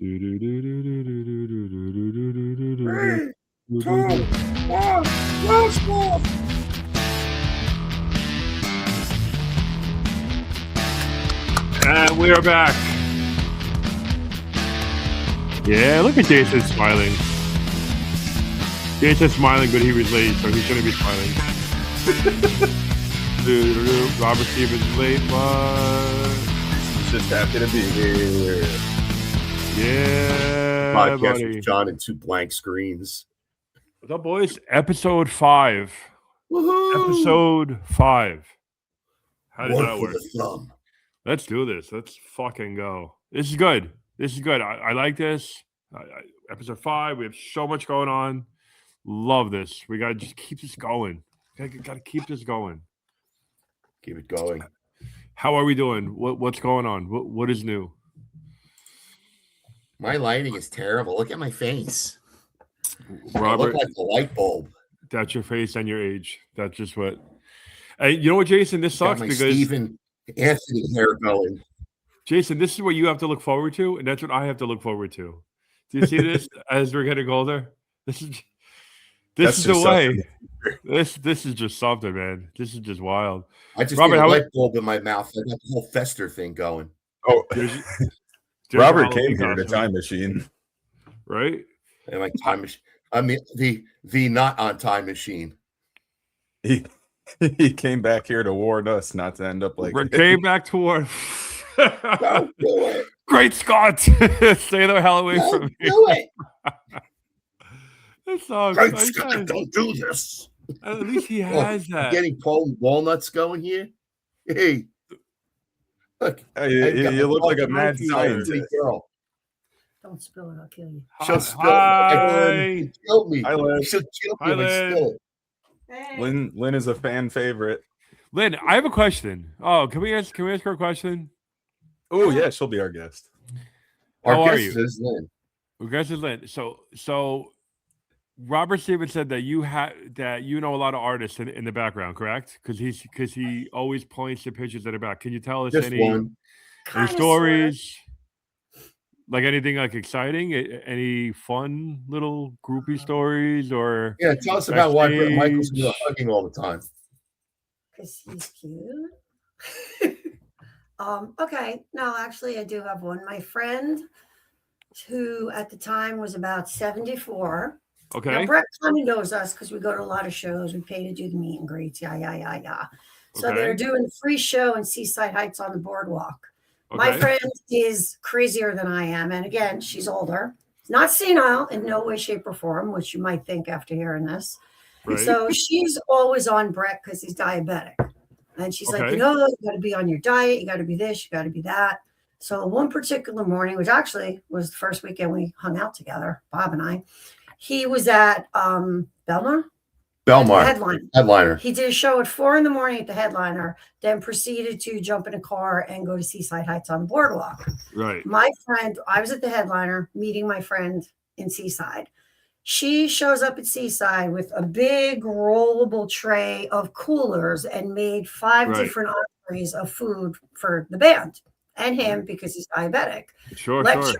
3, 2, 1, let's go! And we are back. Yeah, look at Jason smiling. Jason's smiling, but he was late, so he shouldn't be smiling. Robert Stevens late, but He's just happy to be here. yeah, Podcast buddy. with John and 2 blank screens. What's up, boys? Episode 5. Woohoo! Episode 5. How does One that for work? the thumb. Let's do this. Let's fucking go. This is good. This is good. I like this. Episode 5. We have so much going on. Love this. We gotta just keep this going. Gotta keep this going. Keep it going. How are we doing? What's going on? What is new? My lighting is terrible. Look at my face. I Robert, look like a light bulb. that's your face and your age. That's just what. Hey, you know what, Jason? This Got sucks my because Stephen Anthony hair going. Jason, this is what you have to look forward to, and that's what I have to look forward to. Do you see this as we're getting older? This is That's the just way. This is just something, man. This is just wild. I just Robert, need a how- light bulb in my mouth. I got the whole fester thing going. Oh, There's Robert Halloween came here in a costume, time machine. right? And my time machine. I mean the not on time machine. He came back here to warn us not to end up like We came back to war. Don't do it. Great Scott! Stay the hell away from Don't me. do it. That sucks. Great I Scott, guess. don't do this. At least he has that. Getting Poland walnuts going here. Hey, look. Hey, you look like a mad Pretty scientist. girl. Don't spill it, I'll kill you. She'll spill it. Hi. She'll kill me. Hi, Lynn. She'll kill Hi, me if I Lynn. spill it. Hey. Lynn is a fan favorite. Lynn, I have a question. Oh, can we ask her a question? Oh yeah, she'll be our guest. Our How are guest you? is Lynn. Well, guys, Lynn. So Robert Stevens said that you know a lot of artists in the background, correct? Because he always points to pictures that are back. Can you tell us Just any one. Kinda, stories? Like anything like exciting? Any fun little groupie stories or Yeah, tell us about why Brett Michaels Backstage. is hugging all the time. Because he's cute. Okay. No, actually, I do have one. My friend, who at the time was about 74. okay? Now, Brett kind of knows us because we go to a lot of shows. We pay to do the meet and greets. Yeah. So Okay. they're doing a free show in Seaside Heights on the boardwalk. My friend is crazier than I am. And again, she's older. Not senile in no way, shape, or form, which you might think after hearing this. Right. So she's always on Brett because he's diabetic. And she's like, Okay. you got to be on your diet. You got to be this. You got to be that. So one particular morning, which actually was the first weekend we hung out together, Bob and I, he was at Belmar? Belmar. Headliner. He did a show at 4 a.m. at the Headliner, then proceeded to jump in a car and go to Seaside Heights on the boardwalk. Right. My friend, I was at the Headliner meeting my friend in Seaside. She shows up at Seaside with a big rollable tray of coolers and made 5 Right. different entrees of food for the band and him because he's diabetic. Sure. Lecturing.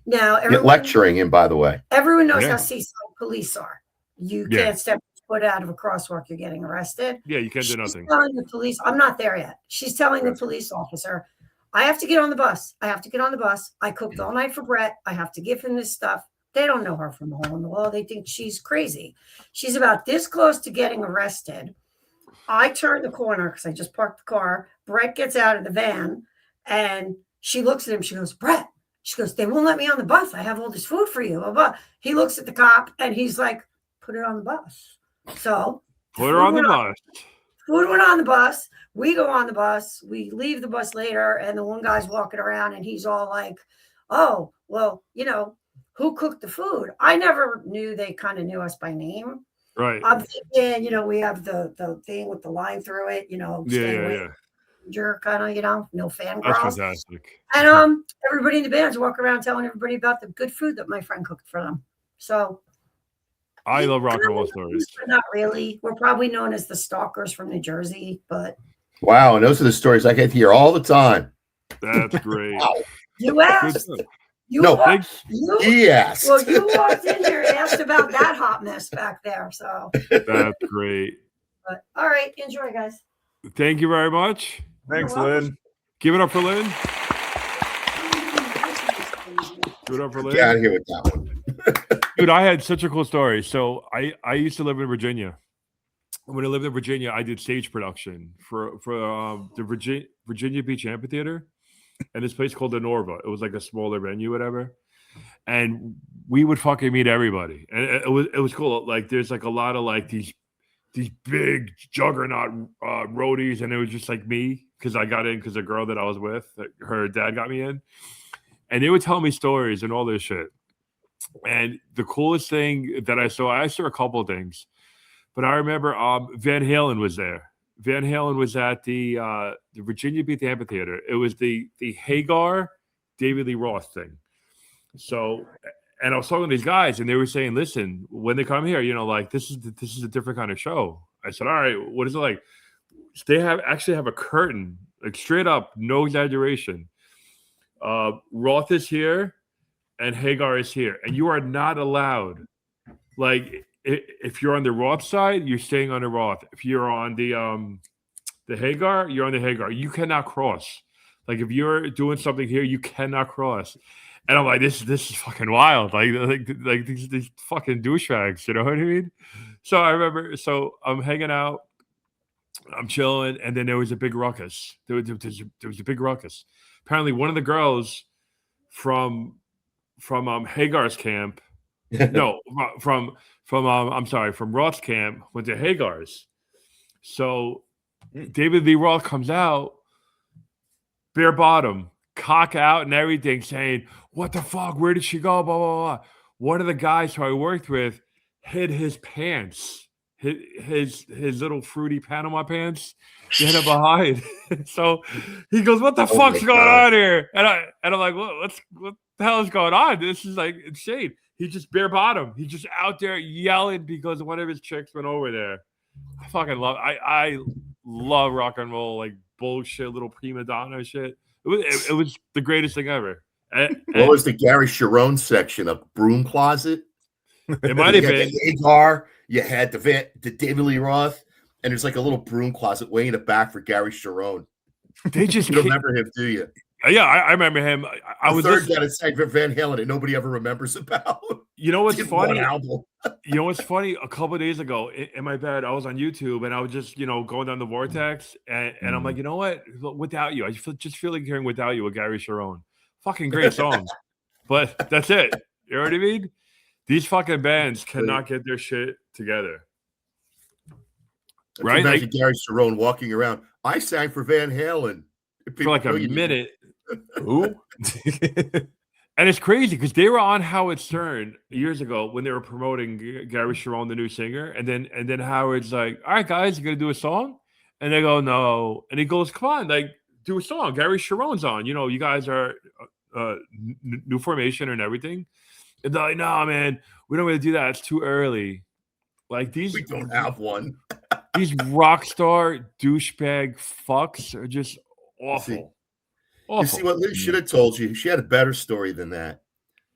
Now, Get lecturing him, by the way. everyone knows Yeah. how Seaside police are. You Yeah. can't step your foot out of a crosswalk, you're getting arrested. Yeah, you can't do She's nothing. telling the police, I'm not there yet. She's telling the Right. police officer, I have to get on the bus. I cooked all night for Brett. I have to give him this stuff. They don't know her from a hole in the wall. They think she's crazy. She's about this close to getting arrested. I turn the corner because I just parked the car. Brett gets out of the van and she looks at him. She goes, Brett. She goes, they won't let me on the bus. I have all this food for you. Blah, blah. He looks at the cop and he's like, put it on the bus. So Put her on the bus. food went on the bus. We go on the bus. We leave the bus later, and the one guy's walking around, and he's all like, "Oh, well, who cooked the food?" I never knew they kind of knew us by name. Right. I'm thinking, we have the thing with the line through it. Yeah. You're kind of, no fan That's girls. fantastic. And everybody in the band's walking around telling everybody about the good food that my friend cooked for them. So I love rock and roll stories. not really. We're probably known as the stalkers from New Jersey, but Wow, and those are the stories I get to hear all the time. That's great. Wow. you asked. Good stuff. You No, walked, he asked. well, you walked in here and asked about that hot mess back there. So That's great. but all right, enjoy, guys. Thank you very much. Thanks, You're welcome. Lynn. Give it up for Lynn. Give it up for Lynn. Get out of here with that one. Dude, I had such a cool story. So I used to live in Virginia. When I lived in Virginia, I did stage production for the Virginia Beach Amphitheater and this place called the Norva. It was like a smaller venue, whatever. And we would fucking meet everybody, and it was cool. Like there's like a lot of like these big juggernaut roadies, and it was just like me because I got in because the girl that I was with, her dad got me in, and they would tell me stories and all this shit. And the coolest thing that I saw a couple of things, but I remember Van Halen was there. Van Halen was at the Virginia Beach Amphitheater. It was the Hagar, David Lee Roth thing. So, and I was talking to these guys, and they were saying, "Listen, when they come here, like this is a different kind of show." I said, "All right, what is it like?" They actually have a curtain, like straight up, no exaggeration. Roth is here, and Hagar is here, and you are not allowed. Like, if you're on the Roth side, you're staying on the Roth. If you're on the Hagar, you're on the Hagar. You cannot cross. Like, if you're doing something here, you cannot cross. And I'm like, this is fucking wild. Like these fucking douchebags, you know what I mean? So I remember, I'm hanging out, I'm chilling, and then there was a big ruckus. There was a big ruckus. Apparently, one of the girls from Hagar's camp, no, from Roth's camp went to Hagar's. So David Lee Roth comes out, bare bottom, cock out and everything, saying, "What the fuck? Where did she go?" Blah, blah, blah. One of the guys who I worked with hid his pants, his little fruity Panama pants. He had it behind. So he goes, "What the fuck's going on here?" And I'm like, what the hell is going on? This is like insane. He just bare bottom. He's just out there yelling because one of his chicks went over there. I fucking love. I love rock and roll, like bullshit, little prima donna shit. It was the greatest thing ever. What was the Gary Sharon section? A broom closet? It might have been. The Hagar, you had the David Lee Roth, and there's like a little broom closet way in the back for Gary Sharon. They just you remember him, do you? Yeah, I remember him. I was third that it's like Van Halen that nobody ever remembers about. You know what's funny? Album. You know what's funny? A couple of days ago in my bed, I was on YouTube and I was just, going down the vortex, and I'm like, you know what? Without You, I just feel like hearing Without You with Gary Sharon. Fucking great song. But that's it. You know what I mean? These fucking bands cannot get their shit together. Right? Imagine Gary Sharon walking around. I sang for Van Halen. For like a minute. Who? And it's crazy because they were on Howard Stern years ago when they were promoting Gary Sharon, the new singer. And then Howard's like, "All right, guys, you going to do a song?" And they go, "No." And he goes, "Come on, like, do a song. Gary Sharon's on. You guys are new formation and everything." And they're like, "No, man, we don't want to do that. It's too early." Like we don't have one. These rock star douchebag fucks are just awful. You see what Liz should have told you? She had a better story than that.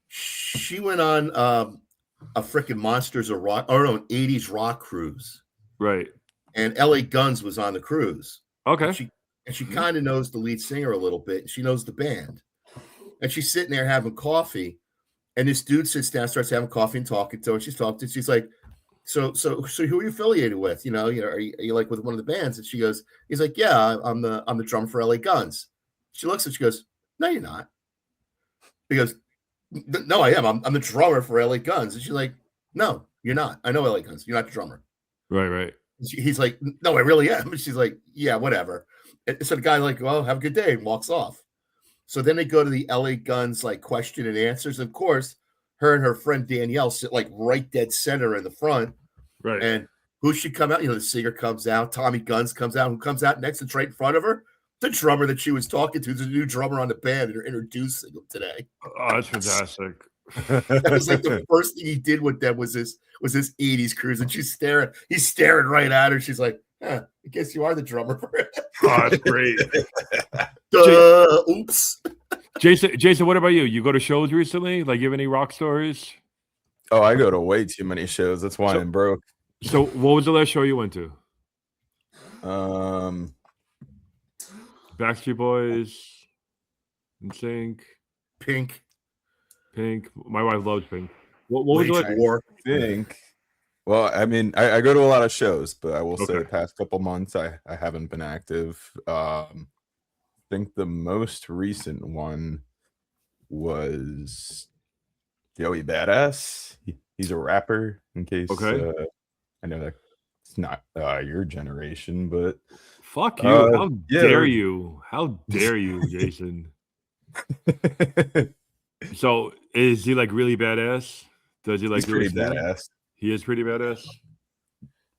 She went on a freaking Monsters of Rock, or no, an 80s rock cruise. Right. And LA Guns was on the cruise. Okay. And she kind of knows the lead singer a little bit. She knows the band. And she's sitting there having coffee. And this dude sits down, starts having coffee and talking to her. She's talking to her. She's like, so who are you affiliated with? Are you like with one of the bands? And he's like, "Yeah, I'm the drummer for LA Guns." She looks and she goes, "No, you're not." He goes, "No, I am. I'm the drummer for LA Guns." And she's like, "No, you're not. I know LA Guns. You're not the drummer." Right. He's like, "No, I really am." And she's like, "Yeah, whatever." And so the guy like, "Well, have a good day," and walks off. So then they go to the LA Guns like question and answers. Of course, her and her friend Danielle sit like right dead center in the front. Right. And who should come out? The singer comes out. Tommy Guns comes out. Who comes out next? It's right in front of her. The drummer that she was talking to is a new drummer on the band, and they're introducing him today. Oh, that's fantastic. That was like the first thing he did with them was this 80s cruise, and he's staring right at her. She's like, "I guess you are the drummer for it." Oh, that's great. Oops. Jason, what about you? You go to shows recently? Like, you have any rock stories? Oh, I go to way too many shows. That's why I'm broke. So, what was the last show you went to? Backstreet Boys, NSYNC, Pink. My wife loves Pink. What was the last? War. Think. Well, I mean, I go to a lot of shows, but I will say Okay. the past couple months I haven't been active. I think the most recent one was Joey Badass. He's a rapper. In case I know that it's not your generation, but Fuck you! How yeah. dare you? How dare you, Jason? So, is he like really badass? Does he like He's pretty really sing? badass. He is pretty badass.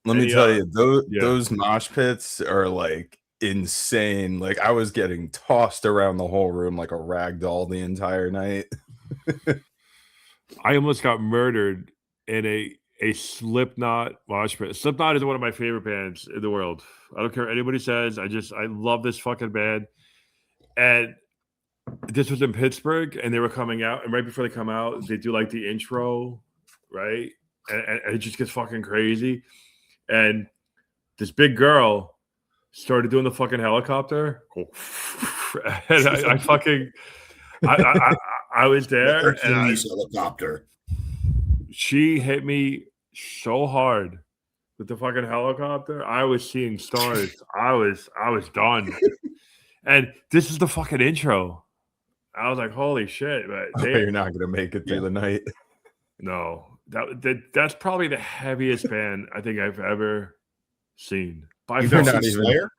Let me tell you, yeah. those mosh pits are like insane. Like I was getting tossed around the whole room like a rag doll the entire night. I almost got murdered in a Slipknot mosh pit. Slipknot is one of my favorite bands in the world. I don't care what anybody says. I love this fucking band. And this was in Pittsburgh, and they were coming out. And right before they come out, they do like the intro, right? And it just gets fucking crazy. And this big girl started doing the fucking helicopter. And I was there, and helicopter. She hit me so hard with the fucking helicopter. I was seeing stars. I was done. And this is the fucking intro. I was like, holy shit! But You're not gonna make it through the night. No, that's probably the heaviest band I think I've ever seen. You've not seen Slayer?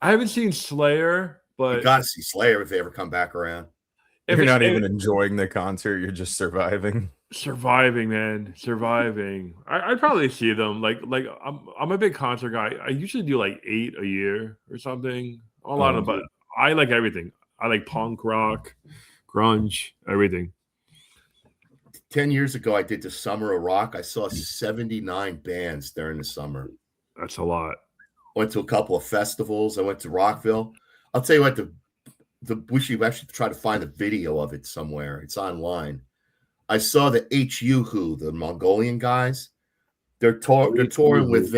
I haven't seen Slayer, but you gotta see Slayer if they ever come back around. If you're not even enjoying the concert, you're just surviving. Surviving, man, surviving. I'd probably see them. Like I'm a big concert guy. I usually do like 8 a year or something. A lot of, but I like everything. I like punk, rock, grunge, everything. 10 years ago, I did the Summer of Rock. I saw 79 bands during the summer. That's a lot. Went to a couple of festivals. I went to Rockville. I'll tell you what, we should actually try to find a video of it somewhere. It's online. I saw the HU, the Mongolian guys. They're touring with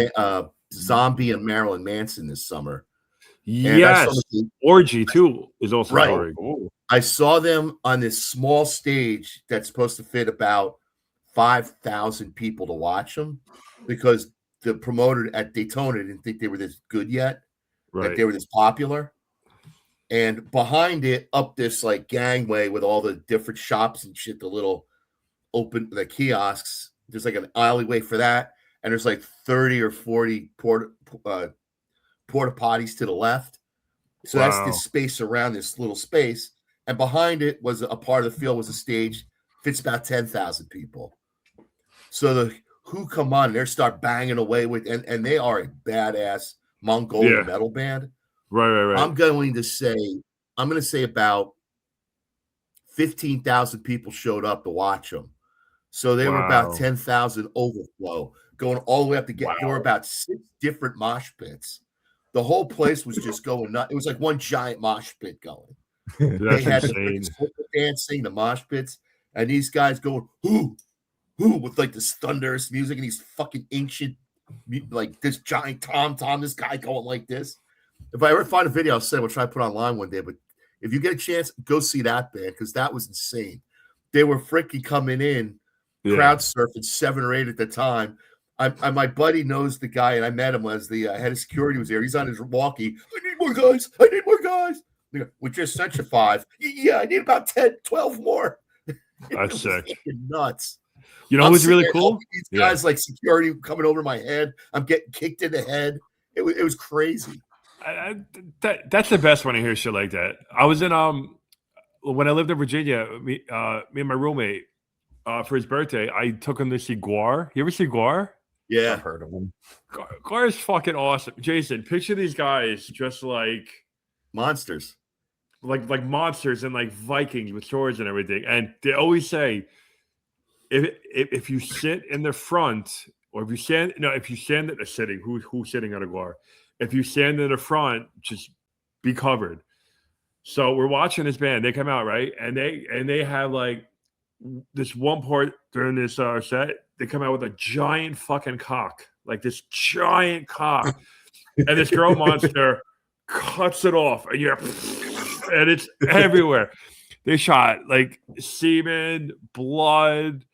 Zombie and Marilyn Manson this summer. Yes, Orgy too is also touring. I saw them on this small stage that's supposed to fit about 5,000 people to watch them because the promoter at Daytona didn't think they were this good yet, that they were this popular. And behind it, up this like gangway with all the different shops and shit, the little open the kiosks. There's like an alleyway for that, and there's like 30 or 40 porta potties to the left. So that's this space around this little space, and behind it was a part of the field was a stage, fits about 10,000 people. So the Who come on, they start banging away with, and they are a badass Mongolian metal band. Right. I'm going to say about 15,000 people showed up to watch them. So they were about 10,000 overflow, going all the way up to get. There were about 6 different mosh pits. The whole place was just going nuts. It was like one giant mosh pit going. They had the dancing, the mosh pits, and these guys going who with like this thunderous music and these fucking ancient, like this giant tom, this guy going like this. If I ever find a video, I'll say we'll try to put it online one day. But if you get a chance, go see that band because that was insane. They were freaking coming in, crowd surfing 7 or 8 at the time. My buddy knows the guy, and I met him as the head of security was there. He's on his walkie. I need more guys. We just sent you 5. Yeah, I need about 10, 12 more. That's sick. Nuts. You know who's really cool? These guys like security coming over my head. I'm getting kicked in the head. It was crazy. That's the best when I hear shit like that. I was in when I lived in Virginia, me and my roommate for his birthday, I took him to see Guar. You ever see Guar? Yeah, I've heard of him. Guar is fucking awesome. Jason, picture these guys just like monsters, like monsters and like Vikings with swords and everything. And they always say, if you sit in the front, or if you stand at a sitting, who's sitting at a Guar? If you stand in the front, just be covered. So we're watching this band. They come out, right? And they have like this one part during this set. They come out with a giant fucking cock, like this giant cock, and this girl monster cuts it off, and and it's everywhere. They shot like semen, blood.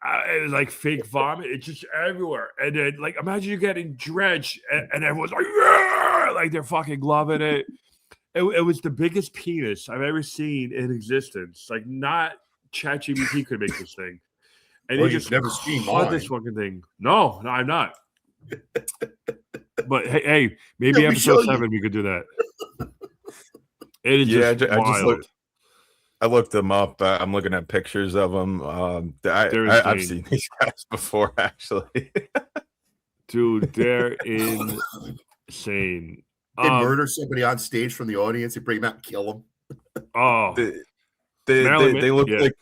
It was like fake vomit. It's just everywhere. And then, like, imagine you getting drenched, and everyone's like, yeah! Like they're fucking loving it. It was the biggest penis I've ever seen in existence. Like, not ChatGPT could make this thing. And Well, he you've just never seen caught this mine. fucking thing. No, I'm not. But hey, maybe Let me show episode you. 7 we could do that. It is Yeah, just I just wild. I looked them up. I'm looking at pictures of them. I've seen these guys before, actually. Dude, they're insane. They murder somebody on stage from the audience. They bring them out and kill them. Oh, they look like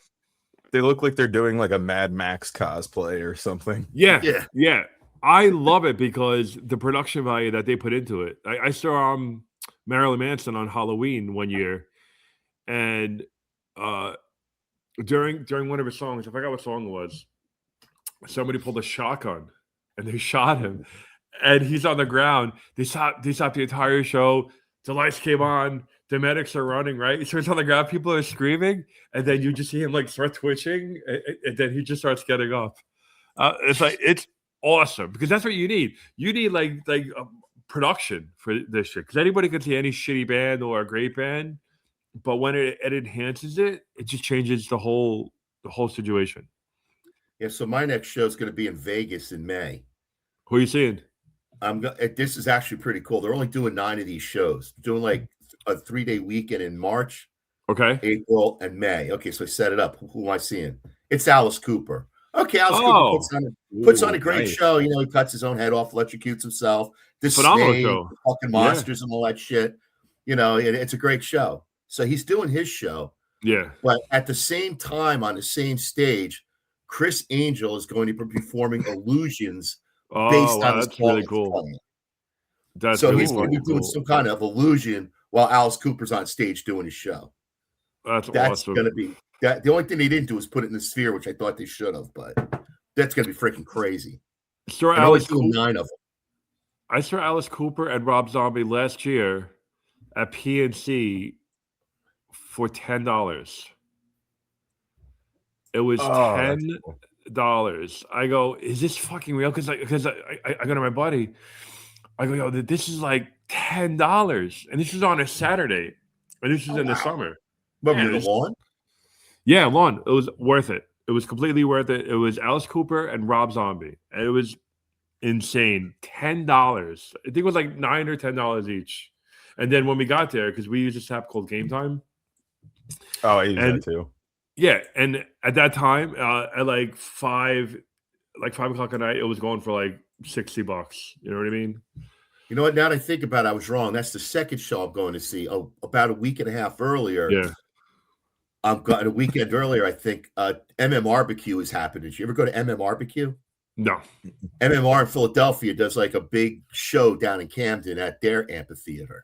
they look like they're doing like a Mad Max cosplay or something. Yeah. I love it because the production value that they put into it. I saw Marilyn Manson on Halloween one year, and during one of his songs, I forgot what song it was, somebody pulled a shotgun and they shot him, and he's on the ground. They stopped the entire show. The lights came on. The medics are running, right? So he's on the ground. People are screaming, and then you just see him like start twitching, and then he just starts getting up. It's awesome because that's what you need. You need like production for this shit, because anybody can see any shitty band or a great band, but when it enhances it, it just changes the whole situation. Yeah, so my next show is going to be in Vegas in May. Who are you seeing? This is actually pretty cool. They're only doing 9 of these shows. They're doing like a 3-day weekend in March, Okay, April, and May. Okay, so I set it up. Who am I seeing? It's Alice Cooper. Okay, Alice Cooper puts on a great show. You know, he cuts his own head off, electrocutes himself. This phenomenal snake, show. the fucking monsters and all that shit. You know, it's a great show. So he's doing his show. Yeah. But at the same time, on the same stage, Chris Angel is going to be performing illusions based on that's really cool. That's so really he's going to be doing some kind of illusion while Alice Cooper's on stage doing his show. That's awesome. Going to be that. The only thing they didn't do was put it in the sphere, which I thought they should have, but that's going to be freaking crazy. So Alice doing 9 of them. I saw Alice Cooper and Rob Zombie last year at PNC for $10. It was $10. I go, is this fucking real? Because I go to my buddy. I go, yo, this is like $10, and this is on a Saturday, and this is in the summer. But the lawn? Yeah, lawn. It was worth it. It was completely worth it. It was Alice Cooper and Rob Zombie, and it was insane. $10. I think it was like $9 or $10 each. And then when we got there, because we use this app called Game Time. Oh, I use that too. Yeah, and at that time, at like 5 o'clock at night, it was going for like $60. You know what I mean? You know what? Now that I think about it, I was wrong. That's the second show I'm going to see. Oh, about a week and a half earlier. Yeah. I've got a weekend earlier, I think. MM is happening. Did you ever go to MM? No. MMR in Philadelphia does like a big show down in Camden at their amphitheater.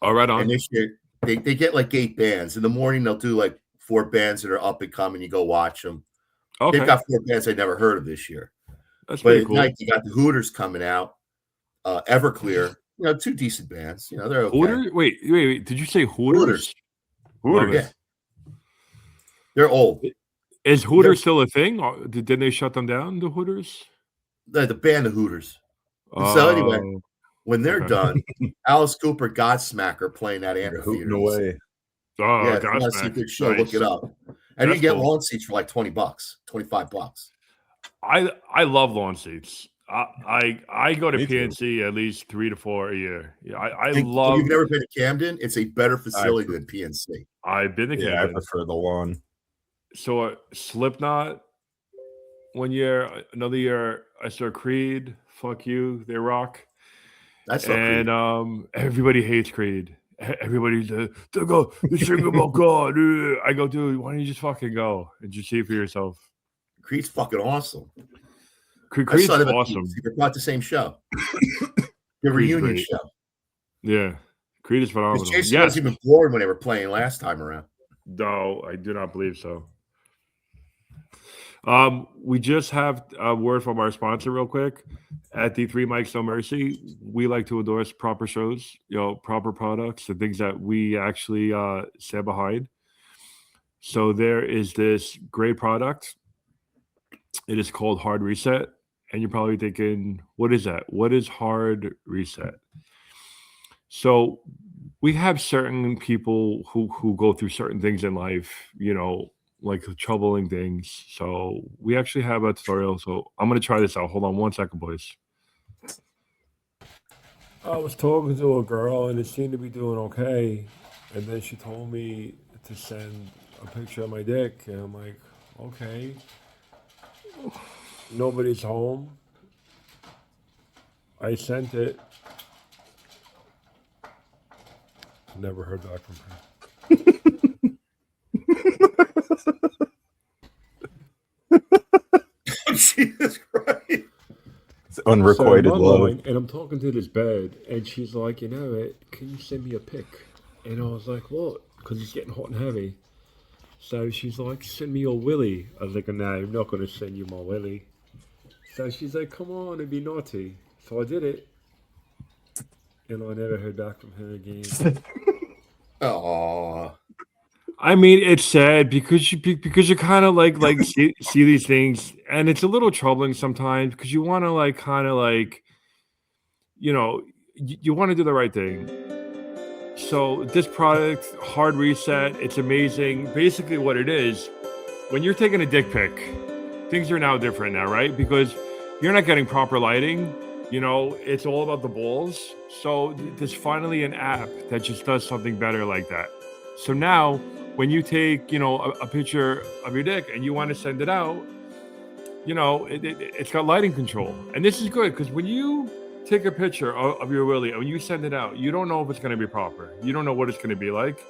Oh, right on. And this year, they get like 8 bands. In the morning, they'll do like 4 bands that are up and coming. You go watch them. Okay. They've got 4 bands I never heard of this year. That's pretty cool. At night, you got the Hooters coming out. Everclear, 2 decent bands. They're okay. Hooters? Wait. Did you say Hooters? Hooters. Yeah. They're old. Is Hooters still a thing? Or didn't they shut them down, the Hooters? The band, the Hooters. So anyway, when they're done, Alice Cooper, Godsmacker playing that amphitheater. No way. Oh, yeah, if you want to see a good show, nice. Look it up. And you get lawn seats for like $20, $25. I love lawn seats. I go to PNC at least 3 to 4 a year. Yeah, I love. You've never been to Camden? It's a better facility than PNC. I've been to Camden. Yeah, I prefer the lawn. So Slipknot 1 year, another year I saw Creed. Fuck you, they rock. That's and Creed. Everybody hates Creed. Everybody's they sing about God. I go, dude, why don't you just fucking go and just see it for yourself? Creed's fucking awesome. Creed's awesome. They're not the same show. The reunion show. Yeah. Creed is phenomenal. Jason Yes. wasn't even born when they were playing last time around. No, I do not believe so. We just have a word from our sponsor real quick. At the Three Mics No Mercy, we like to endorse proper shows, proper products, the things that we actually stand behind. So there is this great product. It is called Hard Reset. And you're probably thinking, what is that? What is Hard Reset? So we have certain people who go through certain things in life, like troubling things. So we actually have a tutorial. So I'm going to try this out. Hold on 1 second, boys. I was talking to a girl and it seemed to be doing okay. And then she told me to send a picture of my dick. And I'm like, okay. Nobody's home. I sent it. Never heard back from her. Jesus Christ. It's unrequited love. And I'm talking to this bed, and she's like, can you send me a pic? And I was like, what? Because it's getting hot and heavy. So she's like, send me your willy. I was like, no, I'm not going to send you my willy. So she's like, come on and be naughty. So I did it. And I never heard back from her again. Oh, I mean, it's sad because you kind of like see these things, and it's a little troubling sometimes because you want to you want to do the right thing. So this product, Hard Reset, it's amazing. Basically, what it is, when you're taking a dick pic, things are now different now, right? Because you're not getting proper lighting. It's all about the balls. So there's finally an app that just does something better like that. So now when you take, a picture of your dick and you want to send it out, it's got lighting control. And this is good because when you take a picture of your willy and when you send it out, you don't know if it's going to be proper. You don't know what it's going to be like.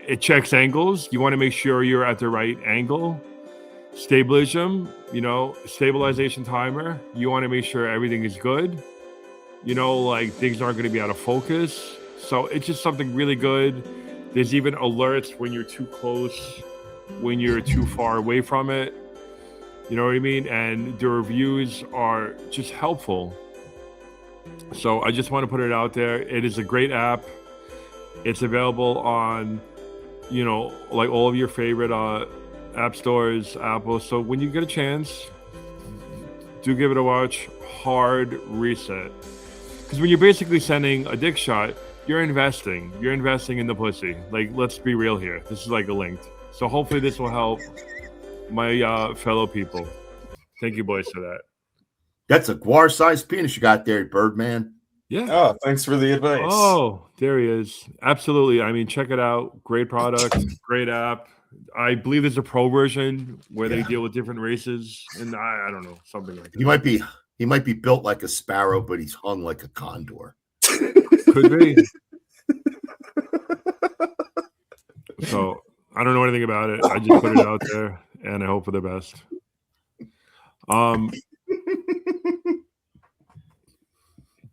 It checks angles. You want to make sure you're at the right angle. Stabilism, stabilization timer. You want to make sure everything is good. Things aren't going to be out of focus. So it's just something really good. There's even alerts when you're too close, when you're too far away from it. You know what I mean? And the reviews are just helpful. So I just want to put it out there. It is a great app. It's available on, all of your favorite app stores, Apple. So when you get a chance, do give it a watch. Hard Reset. Because when you're basically sending a dick shot, you're investing. You're investing in the pussy. Let's be real here. This is a linked. So hopefully this will help my fellow people. Thank you, boys, for that. that's a guar-sized penis you got there, Birdman. Yeah. Oh, thanks for the advice. Oh, there he is. Absolutely. I mean, check it out. Great product. Great app. I believe there's a pro version where they deal with different races, and I don't know, something like that. He might be built like a sparrow, but he's hung like a condor. Could be. So I don't know anything about it. I just put it out there, and I hope for the best.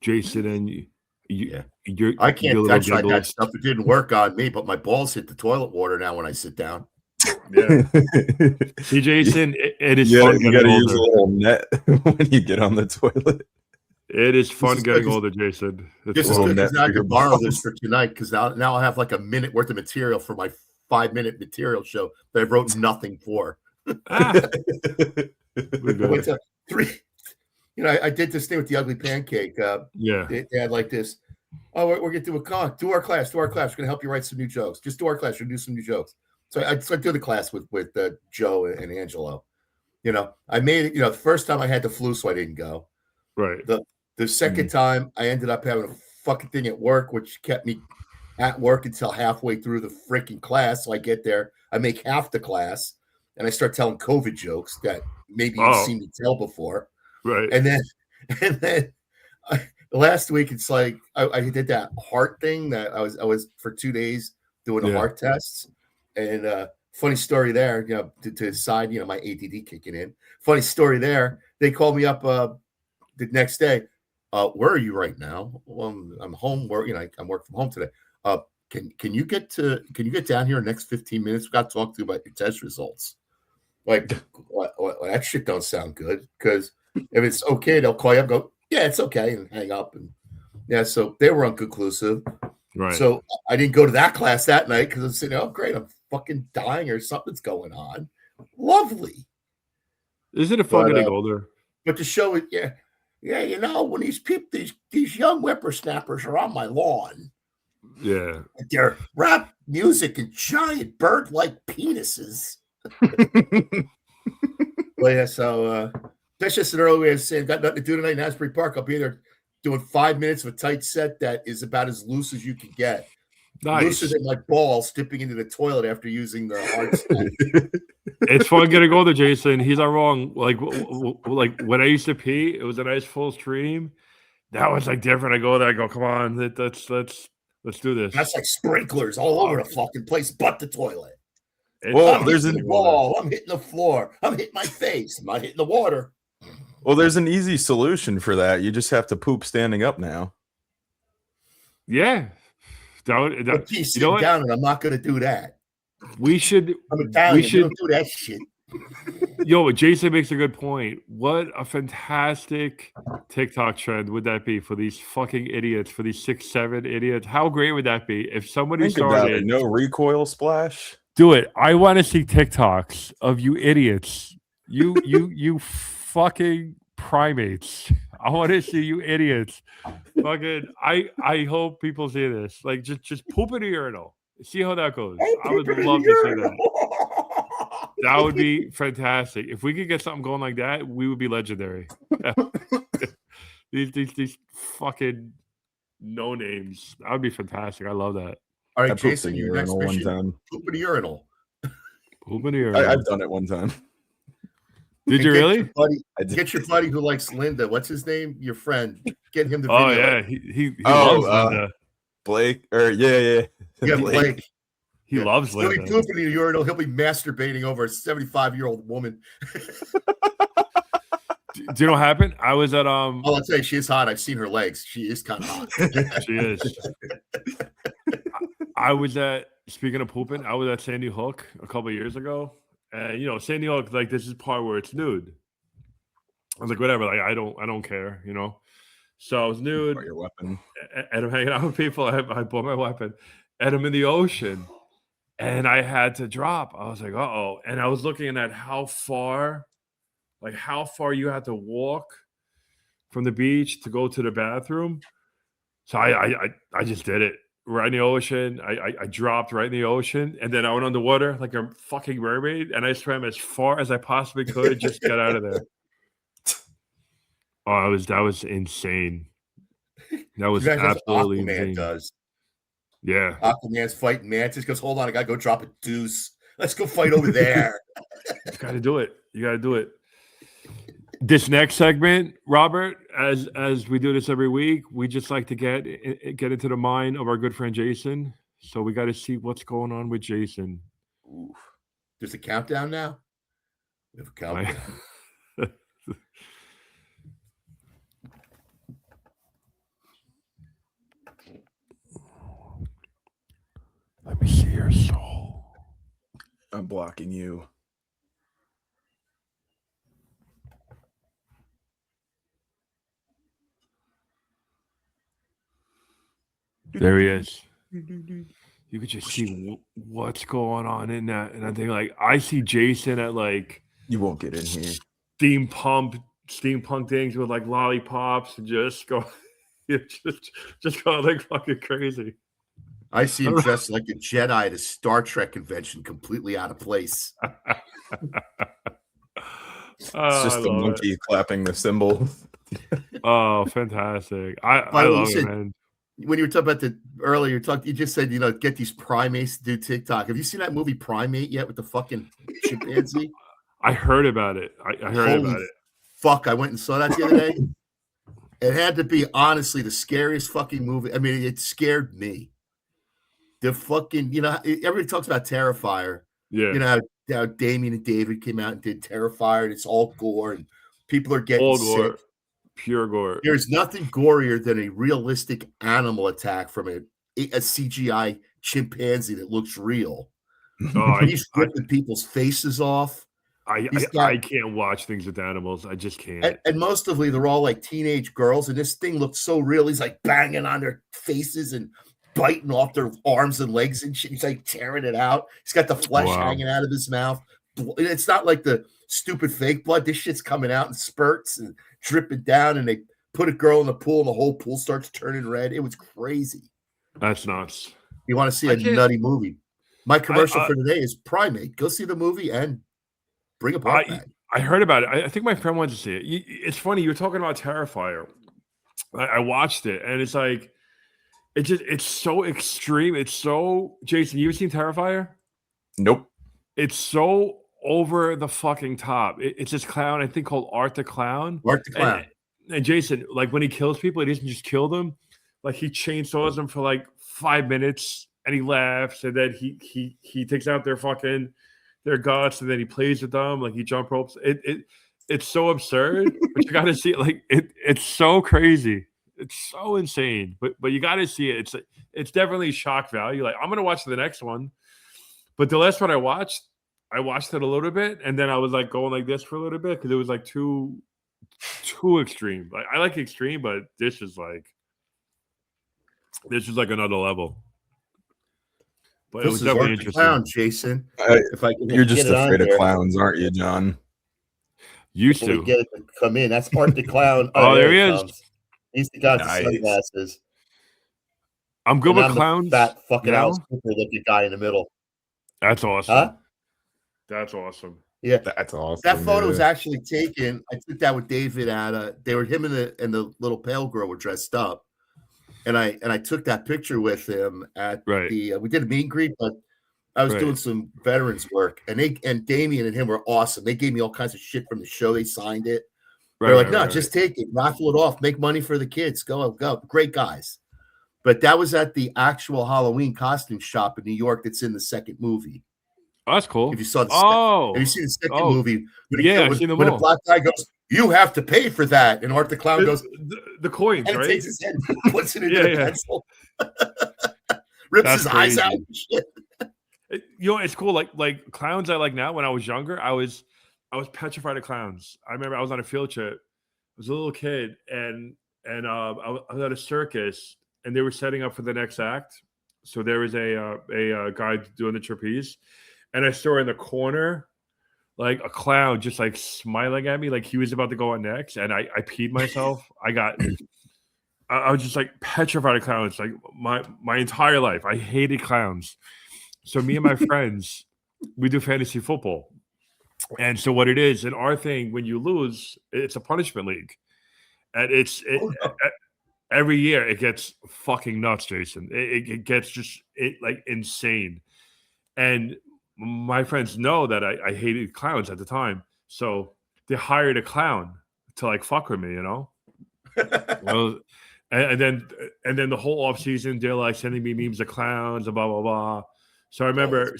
Jason, and I can't touch like that stuff. It didn't work on me, but my balls hit the toilet water now when I sit down. Yeah. See, Jason, it is fun. You got to use a little net when you get on the toilet. It is fun getting older, Jason. This is good because now I can borrow this for tonight because now I'll have like a minute worth of material for my 5-minute material show that I wrote nothing for. I did this thing with the ugly pancake. They had like this. Oh, we're gonna do our class. We're gonna help you write some new jokes. Just do our class. We're gonna do some new jokes. So I do the class with Joe and Angelo. I made it. The first time I had the flu, so I didn't go. Right. The second time I ended up having a fucking thing at work, which kept me at work until halfway through the freaking class. So I get there, I make half the class, and I start telling COVID jokes that maybe you've seen me tell before. Right. And then last week it's like I did that heart thing that I was for 2 days doing the heart tests. And funny story there, to decide, my ADD kicking in. Funny story there. They called me up the next day. Where are you right now? Well, I'm home. Where I'm working from home today. Can you get down here in the next 15 minutes? We've got to talk to you about your test results. Like, that shit don't sound good. Because if it's okay, they'll call you up and go, yeah, it's okay, and hang up. And yeah, so they were inconclusive. Right. So I didn't go to that class that night because I'm sitting, oh, great, I'm fucking dying or something's going on. Lovely. Isn't it fun getting older? But to show it, when these people, these young whippersnappers are on my lawn. Yeah. Their rap music and giant bird-like penises. Well, yeah, so that's just an early way of saying, got nothing to do tonight in Asbury Park. I'll be there doing 5 minutes of a tight set that is about as loose as you can get. Nice. Looser than my balls dipping into the toilet after using the hard stuff. It's fun getting older, Jason. He's not wrong. Like when I used to pee, it was a nice full stream. That was like different. I go there, I go, come on, let's do this. That's like sprinklers all over the fucking place, but the toilet. Well, I'm hitting the wall. I'm hitting the floor. I'm hitting my face. I'm not hitting the water. Well, there's an easy solution for that. You just have to poop standing up now. Yeah. You know what? Down, and I'm not going to do that. We should. I'm Italian. We don't do that shit. Yo, Jason makes a good point. What a fantastic TikTok trend would that be for these fucking idiots, for these 6'7" idiots? How great would that be if somebody started no recoil splash? Do it. I want to see TikToks of you idiots. You fucking primates. I want to see you idiots. Fucking I hope people see this. Like just poop in the urinal. See how that goes. I would love to see that. That would be fantastic. If we could get something going like that, we would be legendary. these fucking no names. That would be fantastic. I love that. All right, Jason, your next mission, poop in the urinal. Poop in the urinal. I've done it one time. Did you really? Get your buddy who likes Linda. What's his name? Your friend. Get him the video. Oh yeah, he loves Linda. Blake, or yeah. Yeah, Blake. He loves Linda. He'll be pooping in the urinal. He'll be masturbating over a 75-year-old woman. Do you know what happened? I was at Oh, I'll tell you, she is hot. I've seen her legs. She is kind of hot. She is. I was at, speaking of pooping, I was at Sandy Hook a couple of years ago. And Sandy Hook, like, this is part where it's nude. I was like, whatever, like I don't care, So I was nude. Your weapon. And I'm hanging out with people. I bought my weapon. And I'm in the ocean. And I had to drop. I was like, uh-oh. And I was looking at how far you had to walk from the beach to go to the bathroom. So I just did it right in the ocean. I dropped right in the ocean, and then I went underwater like a fucking mermaid, and I swam as far as I possibly could just to get out of there. Oh, that was insane. That was absolutely insane. Does. Yeah. Aquaman's fighting Mantis. Goes, hold on, I gotta go drop a deuce. Let's go fight over there. You gotta do it. You gotta do it. This next segment, Robert, as we do this every week, we just like to get into the mind of our good friend Jason. So we got to see what's going on with Jason. Oof. There's a countdown now. We have a countdown. Let me see your soul. I'm blocking you. There he is. You could just see what's going on in that, and I think like I see Jason at like you won't get in here steampunk things with like lollipops and just go, just going like fucking crazy. I see him dressed like a Jedi at a Star Trek convention, completely out of place. It's just a monkey clapping the cymbal. Oh, fantastic! I love it, man. When you were talking about earlier, you just said, get these primates to do TikTok. Have you seen that movie Primate yet with the fucking chimpanzee? I heard about it. I heard about it. Fuck, I went and saw that the other day. It had to be, honestly, the scariest fucking movie. I mean, it scared me. The fucking, everybody talks about Terrifier. Yeah. How Damien and David came out and did Terrifier, and it's all gore, and people are getting sick. Pure gore. There's nothing gorier than a realistic animal attack from a CGI chimpanzee that looks real. He's ripping people's faces off. I can't watch things with animals. I just can't. And mostly they're all like teenage girls, and this thing looks so real. He's like banging on their faces and biting off their arms and legs and shit. He's like tearing it out. He's got the flesh hanging out of his mouth. It's not like the stupid fake blood. This shit's coming out in spurts and dripping down, and they put a girl in the pool, and the whole pool starts turning red. It was crazy. That's nuts. You want to see a nutty movie? My commercial for today is Primate. Go see the movie and bring a pop bag. I heard about it. I think my friend wanted to see it. It's funny. You were talking about Terrifier. I watched it, and it's like, it's so extreme. It's so, Jason, you ever seen Terrifier? Nope. It's so over the fucking top. It's this clown, I think, called Art the Clown. Art the Clown. And Jason, like when he kills people, he doesn't just kill them. Like he chainsaws them for like 5 minutes, and he laughs, and then he takes out their guts, and then he plays with them, like he jump ropes. It's so absurd, but you got to see it. Like it's so crazy. It's so insane, but you got to see it. It's definitely shock value. Like I'm gonna watch the next one, but the last one I watched it a little bit, and then I was like going like this for a little bit because it was like too extreme. Like I like extreme, but this is like another level. But this it was definitely interesting. Clown, Jason. You're just afraid of clowns, aren't you, John? Used to get it to come in. That's Art the Clown. Oh, there he is. He's the guy with the sunglasses. I'm good with clowns. That fucking Alice Cooper looking guy in the middle. That's awesome. Huh? That's awesome. Yeah, that's awesome. That photo was actually taken. I took that with David at him and the little pale girl were dressed up, and I took that picture with him at we did a meet and greet, but I was doing some veterans work, and Damien and him were awesome. They gave me all kinds of shit from the show. They signed it. They're like, no, just take it, raffle it off, make money for the kids. Go. Great guys. But that was at the actual Halloween costume shop in New York that's in the second movie. Oh, that's cool. If you saw if you see the second movie, when a black guy goes, you have to pay for that. And Art the Clown goes, the coins, and right? takes his head, puts it into the pencil, rips his eyes out and shit. It's cool. Like clowns I like now. When I was younger, I was petrified of clowns. I remember I was on a field trip. I was a little kid, and I was at a circus, and they were setting up for the next act. So there was a guy doing the trapeze, and I saw in the corner like a clown just like smiling at me, like he was about to go on next, and I peed myself. I was just like petrified of clowns. Like my entire life, I hated clowns. So me and my friends, we do fantasy football. And so what it is, in our thing, when you lose, it's a punishment league. And every year it gets fucking nuts, Jason. It gets just like insane. And my friends know that I hated clowns at the time. So they hired a clown to like fuck with me, you know? Well, and then the whole off season, they're like sending me memes of clowns and blah, blah, blah. So I remember,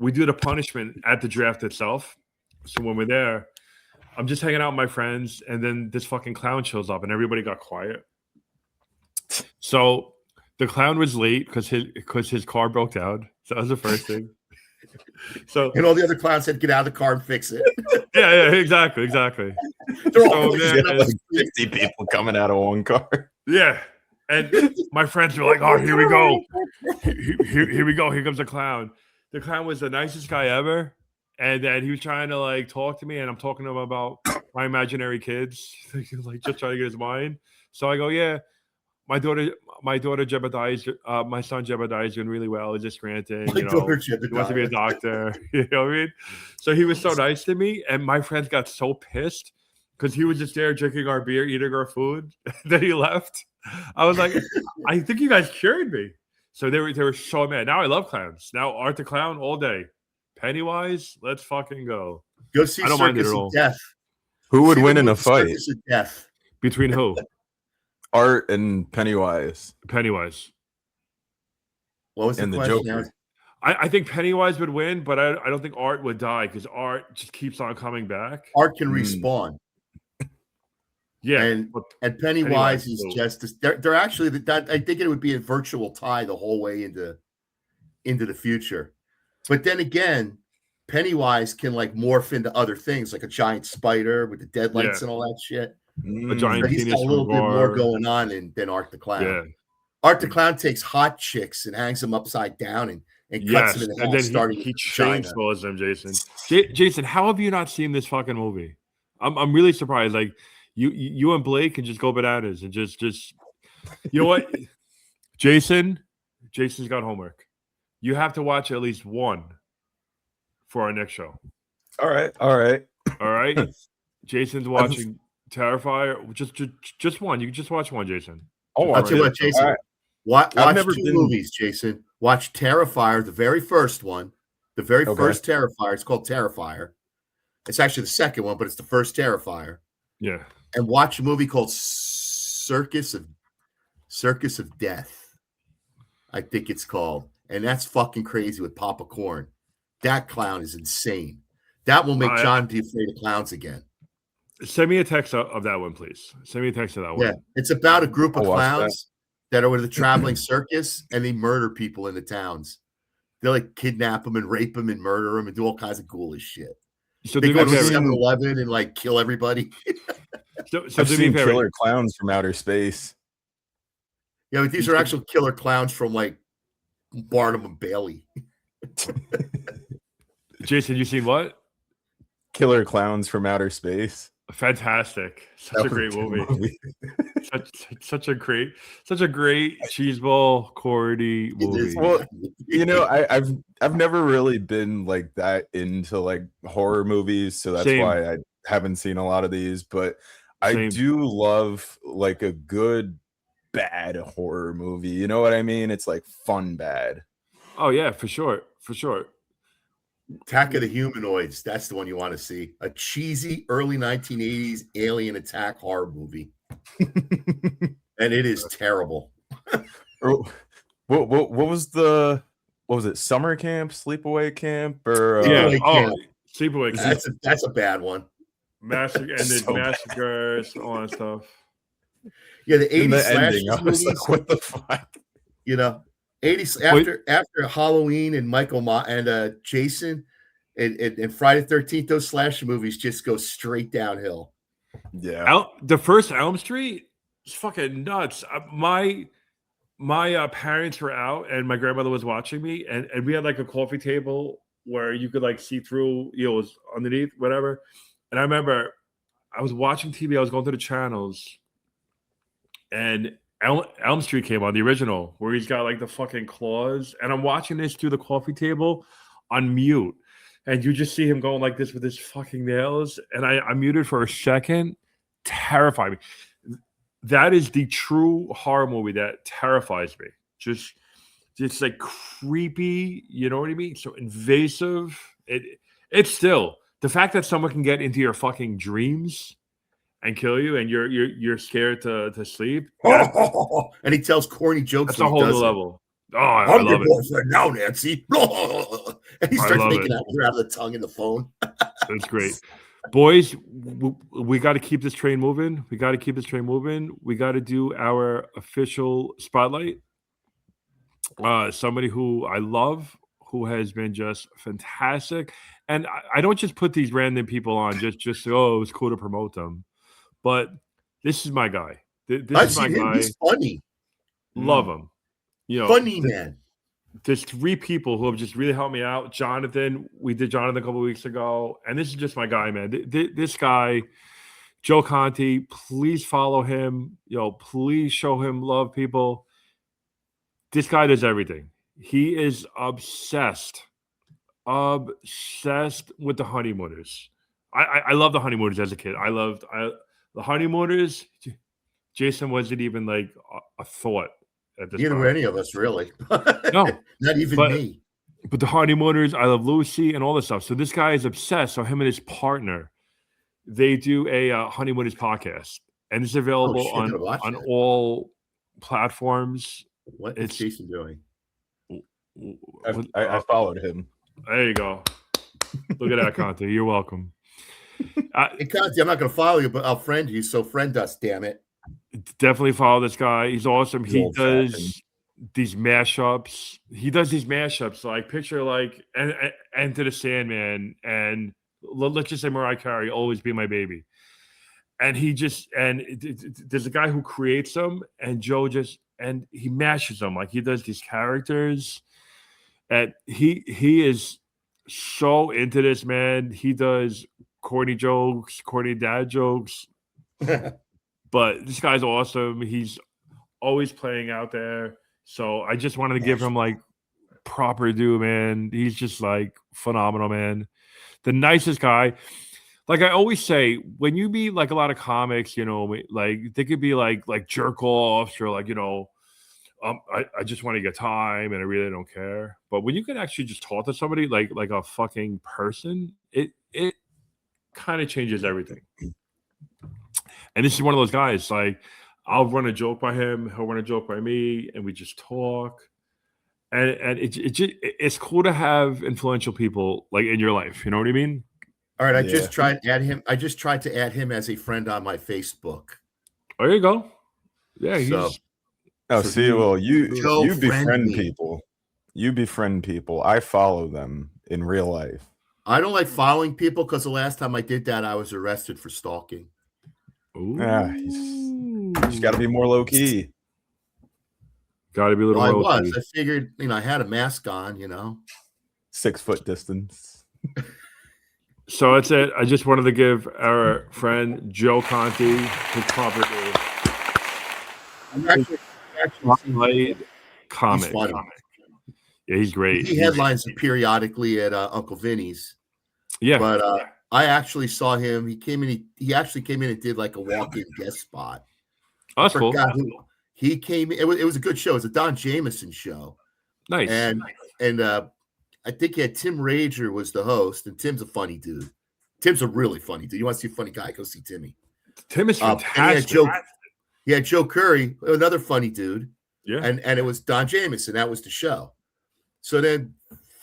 we do the punishment at the draft itself. So when we're there, I'm just hanging out with my friends, and then this fucking clown shows up, and everybody got quiet. So the clown was late because his car broke down. So that was the first thing. So and all the other clowns said, "Get out of the car and fix it." Yeah, exactly. They're all like 50 people coming out of one car. Yeah. And my friends were like, "Oh, here we go. Here we go. Here comes the clown." The clown was the nicest guy ever. And then he was trying to like talk to me, and I'm talking to him about my imaginary kids, like just trying to get his mind. So I go, "Yeah, my daughter Jebediah, my son Jebediah is doing really well. He's just granting, he wants to be a doctor." You know what I mean? So he was so nice to me, and my friends got so pissed because he was just there drinking our beer, eating our food. Then he left. I was like, "I think you guys cured me." So they were so mad. Now I love clowns. Now Art the Clown all day. Pennywise, let's fucking go. Go see Circus of Death. Who would win in a fight? Circus of Death. Between who? Art and Pennywise. Pennywise. What was the question? Joker. I think Pennywise would win, but I don't think Art would die because Art just keeps on coming back. Art can respawn. Yeah, and Pennywise is just they're actually that I think it would be a virtual tie the whole way into the future. But then again, Pennywise can like morph into other things, like a giant spider with the deadlights and all that shit. A giant so he's got a little bit more going on than Art the Clown. Yeah. Art the Clown takes hot chicks and hangs them upside down and cuts them in half. And then he chainsaws them, Jason. Jason, how have you not seen this fucking movie? I'm really surprised. Like you and Blake can just go bananas and just you know what? Jason's got homework. You have to watch at least one for our next show. All right. Jason's watching Terrifier. Just one. You can just watch one, Jason. I'll tell you what, Jason. Right. Watch two movies, Jason. Watch Terrifier, the very first one. The very first Terrifier. It's called Terrifier. It's actually the second one, but it's the first Terrifier. Yeah. And watch a movie called Circus of Death. I think it's called. And that's fucking crazy with Papa Corn. That clown is insane. That will make John be afraid of clowns again. Send me a text of that one, please. Send me a text of that one. Yeah, it's about a group of clowns that are with a traveling circus, and they murder people in the towns. They like kidnap them and rape them and murder them and do all kinds of ghoulish shit. So they go to 7-Eleven and like kill everybody. so I've seen killer clowns from outer space. Yeah, but these are actual killer clowns from like Barnum and Bailey. Jason, you seen what? Killer Clowns from Outer Space. Fantastic. Such a great movie. such a great cheeseball cordy movie. Well, you know, I've never really been like that into like horror movies, so that's why I haven't seen a lot of these, but I do love like a good bad horror movie. You know what I mean? It's like fun bad. Oh yeah, for sure. Attack of the Humanoids. That's the one you want to see. A cheesy early 1980s alien attack horror movie. And it is terrible. What was it? Summer camp, sleepaway camp, or sleepaway camp. That's a bad one. Massacres, all that stuff. Yeah, the 80s ending. I was like, what the fuck? You know, 80s after Halloween and Michael and Jason and Friday the 13th, those slasher movies just go straight downhill. Yeah, the first Elm Street is fucking nuts. My parents were out and my grandmother was watching me, and we had like a coffee table where you could like see through, you know, it was underneath whatever. And I remember I was watching TV. I was going through the channels, and Elm Street came on, the original, where he's got like the fucking claws, and I'm watching this through the coffee table on mute, and you just see him going like this with his fucking nails, and I muted for a second. Terrified me. That is the true horror movie that terrifies me. Just like creepy, you know what I mean? So invasive. It's still the fact that someone can get into your fucking dreams and kill you, and you're scared to sleep. And he tells corny jokes. That's a whole new level. Oh, I'm your boyfriend now, Nancy. And he starts making out with her out of the tongue in the phone. That's great. Boys, we got to keep this train moving. We got to do our official spotlight. Somebody who I love, who has been just fantastic. And I don't just put these random people on just it was cool to promote them. But this is my guy. This is my guy. He's funny. Love him. You know, funny man. There's three people who have just really helped me out. Jonathan, we did Jonathan a couple of weeks ago, and this is just my guy, man. This guy, Joe Conte, please follow him. Please show him love, people. This guy does everything. He is obsessed with the Honeymooners. I love the Honeymooners as a kid. The Honeymooners. Jason wasn't even like a thought at this Neither time. were any of us, really. No, not even me. But the Honeymooners, I Love Lucy, and all this stuff. So this guy is obsessed. So him and his partner, they do a Honeymooners podcast, and it's available on all platforms. What is Jason doing? I followed him. There you go. Look at that, Conte. You're welcome. Conte, I'm not going to follow you, but I'll friend you. So friend us, damn it. Definitely follow this guy. He's awesome. He does these mashups. Like picture like Enter the Sandman and let's just say Mariah Carey, Always Be My Baby. And there's a guy who creates them, and Joe he mashes them. Like he does these characters, and he is so into this, man. He does corny jokes, corny dad jokes. But this guy's awesome. He's always playing out there. So I just wanted to give him like proper due, man. He's just like phenomenal, man. The nicest guy. Like I always say, when you meet like a lot of comics, you know, like they could be like jerk offs or like, you know, I just want to get time and I really don't care. But when you can actually just talk to somebody like a fucking person, it kind of changes everything. And this is one of those guys, like I'll run a joke by him, he'll run a joke by me, and we just talk. And it's cool to have influential people like in your life. You know what I mean? All right, I just tried to add him. I just tried to add him as a friend on my Facebook. There you go. Yeah, he's. You befriend people. You befriend people. I follow them in real life. I don't like following people because the last time I did that, I was arrested for stalking. Yeah, you just got to be more low key. Got to be a little. Well, I was. I figured, I had a mask on. 6 foot distance. So that's it. I just wanted to give our friend Joe Conte his proper due. I'm actually comic. Yeah, he's great. He headlines periodically at Uncle Vinny's. Yeah, but I actually saw him. He came in. He actually came in and did like a walk-in guest spot. Oh, that's cool. He came. It was a good show. It was a Don Jameson show. Nice. And I think he had Tim Rager was the host, and Tim's a funny dude. Tim's a really funny dude. You want to see a funny guy? Go see Timmy. Tim is fantastic. He had Joe Curry, another funny dude. Yeah. And it was Don Jameson. That was the show. So then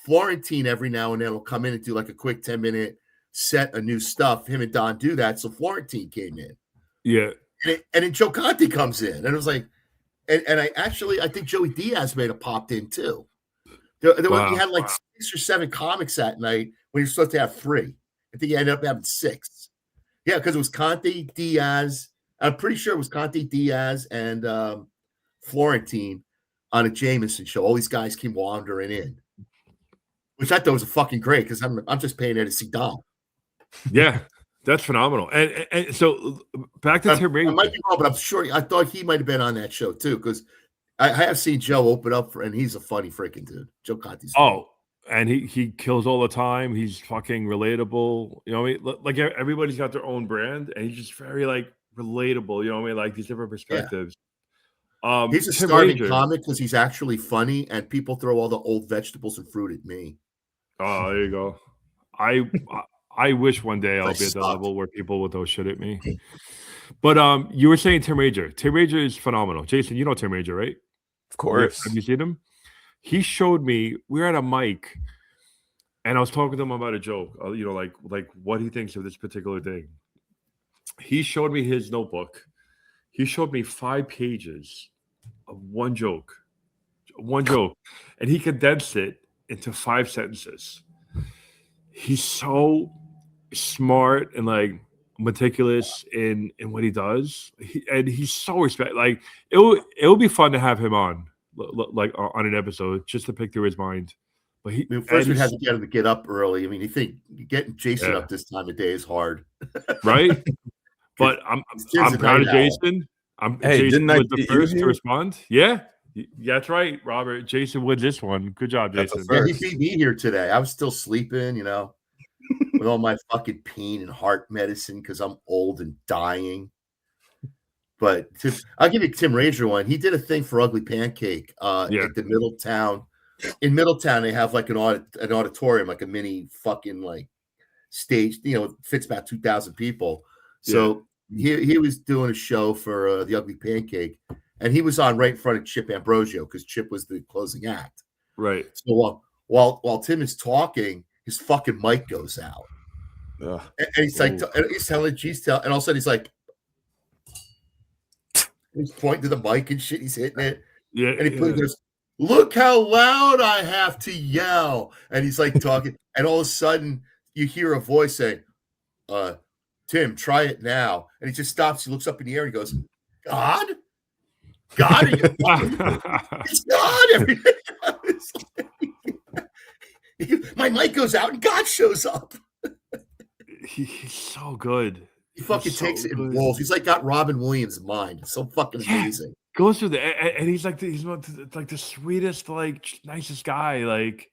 Florentine every now and then will come in and do like a quick 10-minute set of new stuff. Him and Don do that. So Florentine came in. Yeah. And then Joe Conte comes in. And it was like, and I think Joey Diaz may have popped in too. He had like 6 or 7 comics that night when he was supposed to have 3. I think he ended up having 6. Yeah, because it was Conte, Diaz. I'm pretty sure it was Conte, Diaz, and Florentine on a Jameson show. All these guys came wandering in, which I thought was a fucking great because I'm just paying there to see Dom. Yeah, that's phenomenal. And so back to Tim Rager. I might be wrong, but I'm sure I thought he might have been on that show too because I have seen Joe open up and he's a funny freaking dude. Joe Conte's funny. And he kills all the time. He's fucking relatable. You know what I mean? Like everybody's got their own brand, and he's just very like relatable. You know what I mean? Like these different perspectives. Yeah. He's a starving comic because he's actually funny, and people throw all the old vegetables and fruit at me. Oh, there you go. I wish one day I'll be at the level where people will throw shit at me. But you were saying Tim Rager. Tim Rager is phenomenal. Jason, you know Tim Rager, right? Of course. Have you seen him? He showed me, we were at a mic, and I was talking to him about a joke, like what he thinks of this particular thing. He showed me his notebook. He showed me 5 pages of one joke, and he condensed it into 5 sentences. He's so smart and like meticulous in what he does, and he's so respect. Like it would be fun to have him on. Like on an episode, just to pick through his mind. But first we have to get him to get up early. I mean, you think getting Jason up this time of day is hard, right? But I'm proud of Jason. Jason was the first to respond. Yeah, that's right, Robert. Jason wins this one. Good job, Jason. Yeah, he beat me here today. I was still sleeping, with all my fucking pain and heart medicine because I'm old and dying. But I'll give you Tim Rager one. He did a thing for Ugly Pancake at the Middletown. In Middletown, they have like an auditorium, like a mini fucking like stage. It fits about 2,000 people. So he was doing a show for the Ugly Pancake, and he was on right in front of Chip Ambrosio because Chip was the closing act. Right. So while Tim is talking, his fucking mic goes out. And he's like, he's telling, and all of a sudden he's like, he's pointing to the mic and shit. He's hitting it. Yeah. And he goes, look how loud I have to yell. And he's like talking. And all of a sudden you hear a voice saying, Tim, try it now. And he just stops. He looks up in the air and he goes, God? God? It's God. My mic goes out and God shows up. He's so good. He fucking takes it and rolls. He's like got Robin Williams' mind. It's so fucking amazing. Goes through and he's like the sweetest, like nicest guy. Like,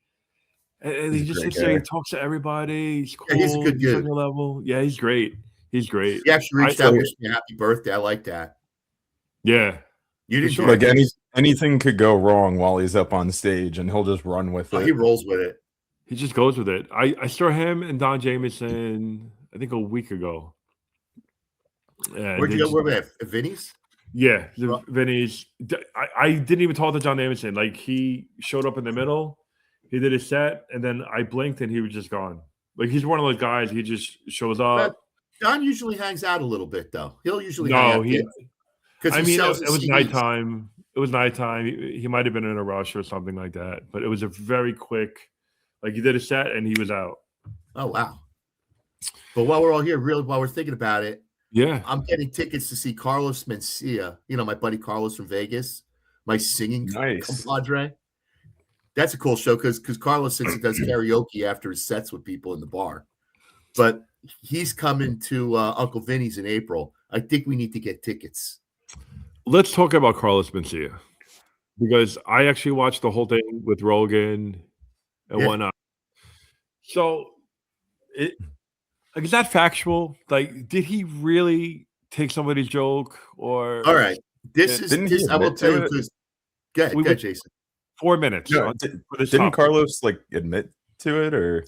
and he just sits there. He talks to everybody. He's cool. Yeah, he's a good dude. Level. Yeah, he's great. He's great. He actually reached out, wished me a happy birthday. I like that. Yeah, you didn't sure. Like anything could go wrong while he's up on stage, and he'll just run with it. He rolls with it. He just goes with it. I saw him and Don Jamieson, I think a week ago. Where'd you go? Where were they? Vinny's? Yeah, Vinny's. I didn't even talk to Don Jamieson. Like, he showed up in the middle. He did his set, and then I blinked, and he was just gone. Like, he's one of those guys. He just shows up. Don usually hangs out a little bit, though. He'll usually it was nighttime. It was nighttime. He might have been in a rush or something like that. But it was a very quick. Like, he did a set, and he was out. Oh, wow. But while we're all here, while we're thinking about it, yeah, I'm getting tickets to see Carlos Mencia. You know, my buddy Carlos from Vegas, my singing compadre. That's a cool show because Carlos sits and does karaoke after his sets with people in the bar. But he's coming to Uncle Vinny's in April. I think we need to get tickets. Let's talk about Carlos Mencia, because I actually watched the whole thing with Rogan and whatnot. So, is that factual? Like, did he really take somebody's joke? Or all right, I will tell you because go ahead, Jason. 4 minutes. No, didn't Carlos like admit to it, or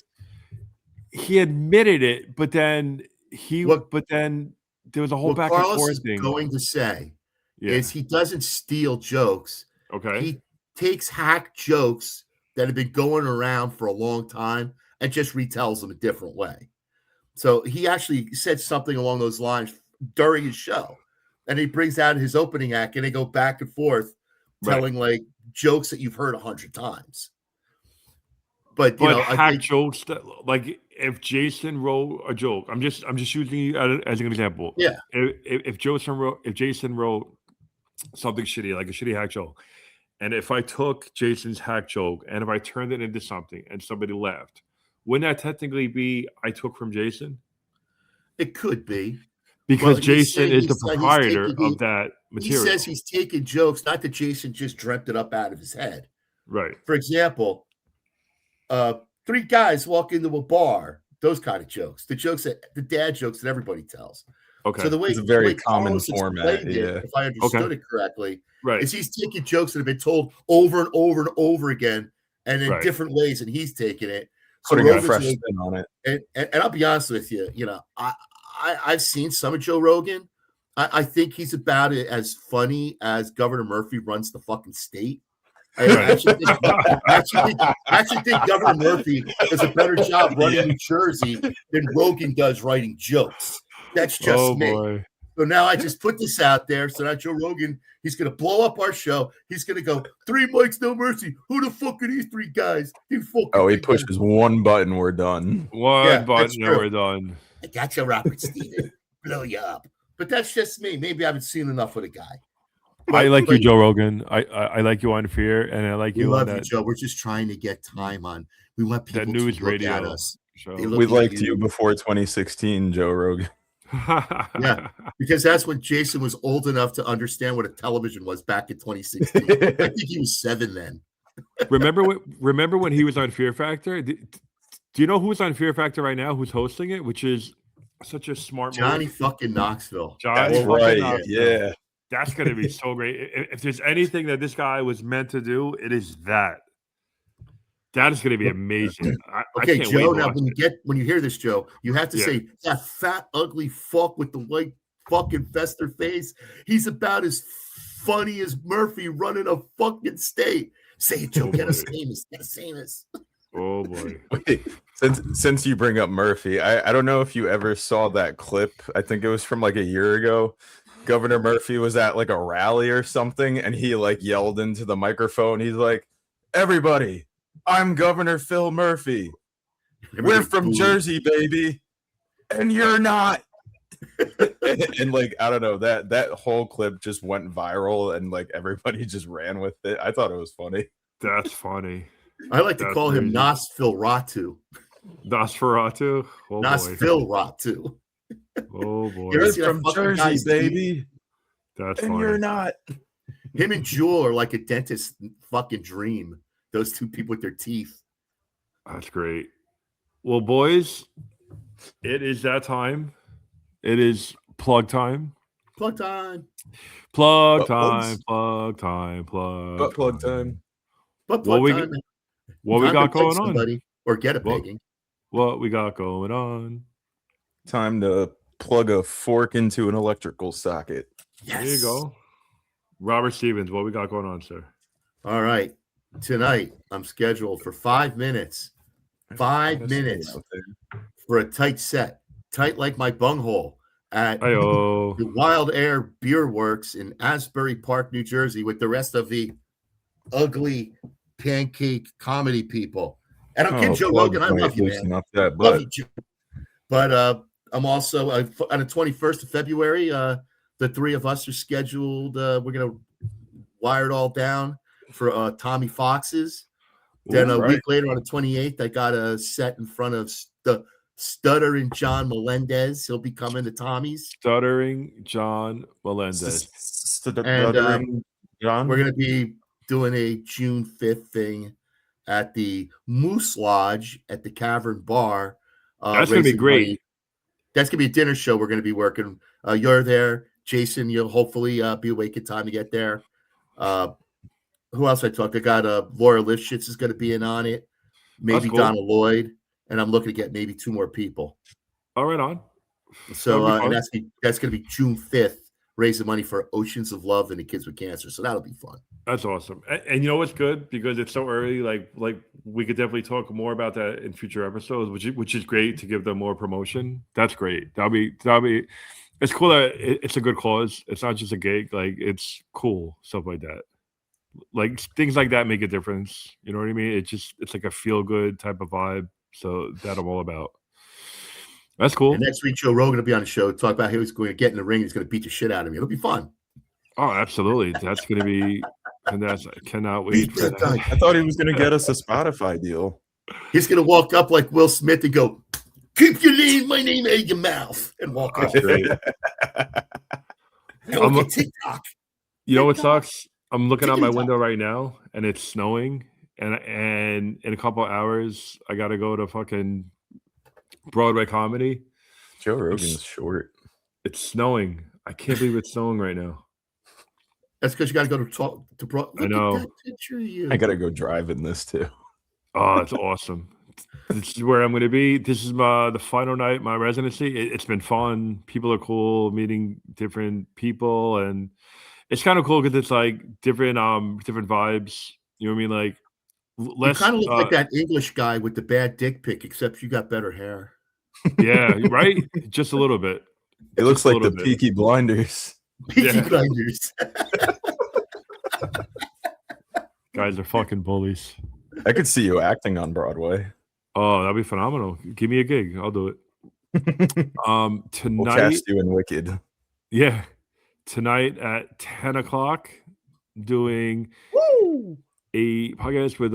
he admitted it, but then there was a whole back and forth thing. Going to say is he doesn't steal jokes. Okay, he takes hack jokes that have been going around for a long time and just retells them a different way. So he actually said something along those lines during his show, and he brings out his opening act, and they go back and forth telling like jokes that you've heard 100 times. But you know, hack jokes that, like, if Jason wrote a joke, I'm just using you as an example. Yeah. If Jason wrote something shitty, like a shitty hack joke, and if I took Jason's hack joke and if I turned it into something and somebody laughed, wouldn't that technically be I took from Jason? It could be. Because Jason is the proprietor of that material. He says he's taking jokes, not that Jason just dreamt it up out of his head. Right. For example, 3 guys walk into a bar, those kind of jokes, the dad jokes that everybody tells. Okay. So the way it's a very common format, if I understood it correctly, is he's taking jokes that have been told over and over and over again and in different ways, and he's taking it. Putting a fresh spin on it. And I'll be honest with you, you know, I've seen some of Joe Rogan. I think he's about as funny as Governor Murphy runs the fucking state. I actually think Governor Murphy does a better job running New Jersey than Rogan does writing jokes. That's just me. Boy. So now I just put this out there. So now Joe Rogan, he's going to blow up our show. He's going to go, 3 mics, no mercy. Who the fuck are these 3 guys? He pushes one button, we're done. One button, we're done. I got you, Robert Steven. Blow you up. But that's just me. Maybe I haven't seen enough of the guy. I like you, Joe Rogan. I like you on Fear, and I like you on that. You, Joe. We're just trying to get time on. We want people to look at us. We liked you before 2016, Joe Rogan. Yeah, because that's when Jason was old enough to understand what a television was back in 2016. I think he was 7 then. Remember when he was on Fear Factor? Do you know who's on Fear Factor right now? Who's hosting it? Which is such a smart Johnny fucking Knoxville. That's right. Knoxville. Yeah. That's going to be so great. If there's anything that this guy was meant to do, it is that. That is going to be amazing. Okay, Joe. Now, when you hear this, Joe, you have to say that fat, ugly fuck with the white fucking fester face. He's about as funny as Murphy running a fucking state. Say it, Joe. Get us famous. Get us famous. Oh boy. Wait, since you bring up Murphy, I don't know if you ever saw that clip. I think it was from like a year ago. Governor Murphy was at like a rally or something, and he like yelled into the microphone. He's like, "Everybody, I'm Governor Phil Murphy. We're from Jersey, baby, and you're not." and like I don't know, that whole clip just went viral, and like everybody just ran with it. I thought it was funny. That's funny. I like to call him Nosferatu. Nosferatu? Oh boy. Nosferatu. Oh boy. You're from Jersey, baby. That's and funny. You're not. Him and Jewel are like a dentist's fucking dream. Those two people with their teeth. That's great. Well, boys, it is that time. It is plug time. Plug time. Plug time. Plug time. Plug. Plug time. But plug time. What we got going on? Or get a pegging. What we got going on? Time to plug a fork into an electrical socket. Yes. There you go. Robert Stevens, what we got going on, sir? All right. Tonight, I'm scheduled for 5 minutes. 5 minutes for a tight set. Tight like my bunghole at the Wild Air Beer Works in Asbury Park, New Jersey, with the rest of the ugly pancake comedy people. And I'm kidding, Joe Rogan. I love you, man. Love you, Joe. But I'm also on the 21st of February. The three of us are scheduled. We're gonna wire it all down for Tommy Fox's. Then a week later, on the 28th, I got a set in front of the Stuttering John Melendez. He'll be coming to Tommy's. Stuttering John Melendez. And we're gonna be doing a June 5th thing at the Moose Lodge at the Cavern Bar. That's going to be great. Money. That's going to be a dinner show we're going to be working. You're there. Jason, you'll hopefully be awake in time to get there. Who else I talked? I got Laura Lifshitz is going to be in on it. Maybe cool. Donna Lloyd. And I'm looking to get maybe 2 more people. All right, on. So and that's going to be June 5th. Raising money for Oceans of Love and the Kids with Cancer. So that'll be fun. That's awesome. And you know what's good? Because it's so early, like we could definitely talk more about that in future episodes, which is great to give them more promotion. That's great. That'll be it's cool that it's a good cause. It's not just a gig. Like, it's cool, stuff like that. Like, things like that make a difference. You know what I mean? It's like a feel good type of vibe. So that I'm all about. That's cool. And next week, Joe Rogan will be on the show, talk about how he's going to get in the ring. He's going to beat the shit out of me. It'll be fun. Oh, absolutely. That's going to be fantastic. I cannot wait for that. I thought he was going to get us a Spotify deal. He's going to walk up like Will Smith and go, "Keep your name, my name out of your mouth," and walk off. I'm TikTok. You know what sucks? I'm looking out my window right now, and it's snowing. And in a couple of hours, I got to go to fucking Broadway comedy. Joe Rogan's short. It's snowing. I can't believe it's snowing right now. That's because you got to go to Broadway. I know. I got to go drive in this too. Oh, it's awesome. This is where I'm going to be. This is the final night, my residency. It's been fun. People are cool, meeting different people, and it's kind of cool because it's like different vibes. You know what I mean? Like, less. You kind of look like that English guy with the bad dick pic, except you got better hair. Yeah, right. Just a little bit. It looks like the Peaky Blinders. Peaky Blinders. Guys are fucking bullies. I could see you acting on Broadway. Oh, that'd be phenomenal. Give me a gig. I'll do it. Tonight, we'll cast you in Wicked. Yeah. Tonight at 10 o'clock, doing a podcast with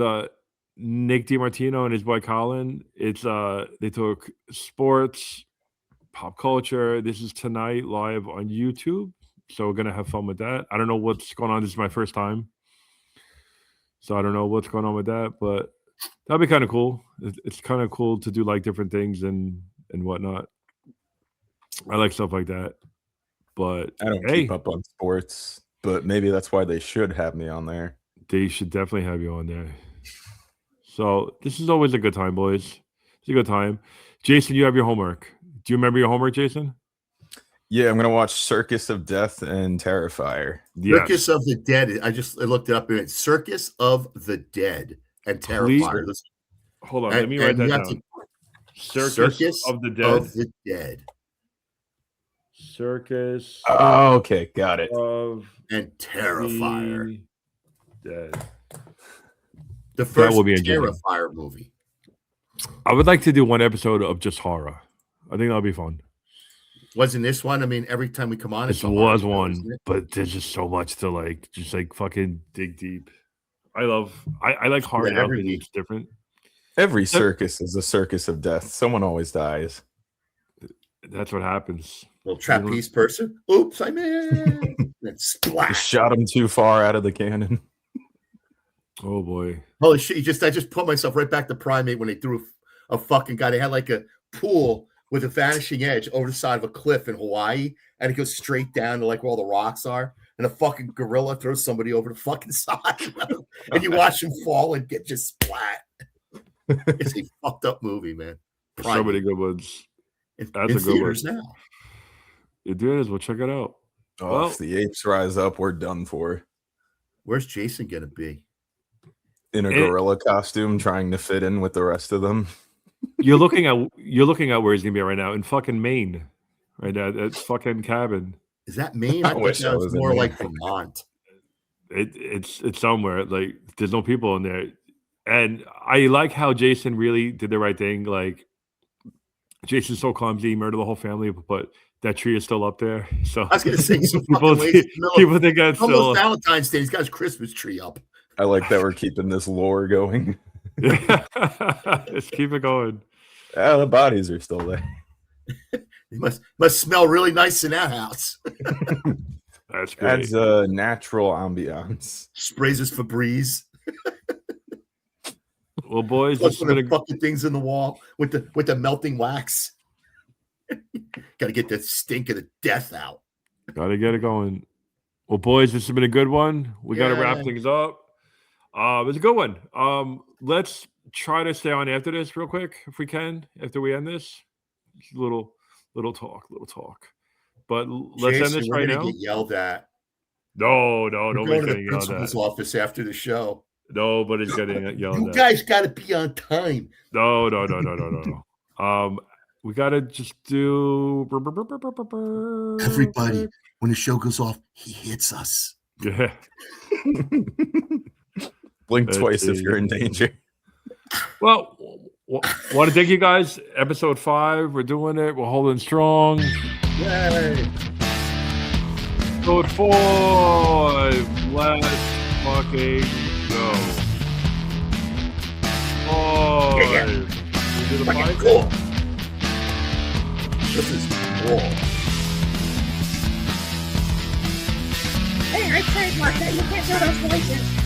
Nick DiMartino and his boy Colin. It's they talk sports, pop culture. This is tonight live on YouTube. So we're gonna have fun with that. I don't know what's going on. This is my first time. So I don't know what's going on with that, but that'd be kind of cool. It's kind of cool to do like different things and whatnot. I like stuff like that. But I don't keep up on sports, but maybe that's why they should have me on there. They should definitely have you on there. So this is always a good time, boys. It's a good time. Jason, you have your homework. Do you remember your homework, Jason? Yeah, I'm going to watch Circus of Death and Terrifier. Yes. Circus of the Dead. I looked it up. Circus of the Dead and Terrifier. Hold on, let me write that down. Circus of the Dead. Of the Dead. Circus. Oh, okay, got it. And Terrifier. Dead. The first Terrifier movie. I would like to do one episode of just horror. I think that'll be fun. Wasn't this one? I mean, every time we come on, this was one, but there's just so much to like, just like fucking dig deep. I like horror now because it's different. Every circus is a circus of death. Someone always dies. That's what happens. Little trapeze person. Oops, I'm in. And splash. Shot him too far out of the cannon. Oh boy. Holy shit! I just put myself right back to Primate when they threw a fucking guy. They had like a pool with a vanishing edge over the side of a cliff in Hawaii, and it goes straight down to like where all the rocks are. And a fucking gorilla throws somebody over the fucking side, and you watch him fall and get just splat. It's a fucked up movie, man. So many good ones. That's a good one now. It is. We'll check it out. Oh, if the apes rise up, we're done for. Where's Jason gonna be? In a gorilla costume, trying to fit in with the rest of them. You're looking at where he's gonna be right now in fucking Maine, right now. That's fucking cabin. Is that Maine? I wish that was more like Vermont. It's somewhere like there's no people in there, and I like how Jason really did the right thing. Like Jason's so clumsy, he murdered the whole family, but that tree is still up there. So I was gonna say people think that's still Valentine's Day. He's got his Christmas tree up. I like that we're keeping this lore going. Yeah. Let's keep it going. Yeah, the bodies are still there. It must smell really nice in that house. That's great. Adds a natural ambiance. Sprays his Febreze. Well, boys, just put fucking things in the wall with the melting wax. Got to get the stink of the death out. Got to get it going. Well, boys, this has been a good one. We got to wrap things up. It's a good one. Let's try to stay on after this real quick if we can. After we end this, just a little talk. But let's end this right now. Get yelled at. No, nobody's getting yelled at. Principal's office after the show. Nobody's getting yelled at. You guys got to be on time. No. We got to just do. Everybody, when the show goes off, he hits us. Yeah. Blink twice if you're in danger. Well, want to thank you guys. Episode 5, we're doing it. We're holding strong. Yay! Episode 4, let's fucking go. 5. Yeah. We did a 5. Cool. This is cool. Hey, I trademarked that. You can't do those voices.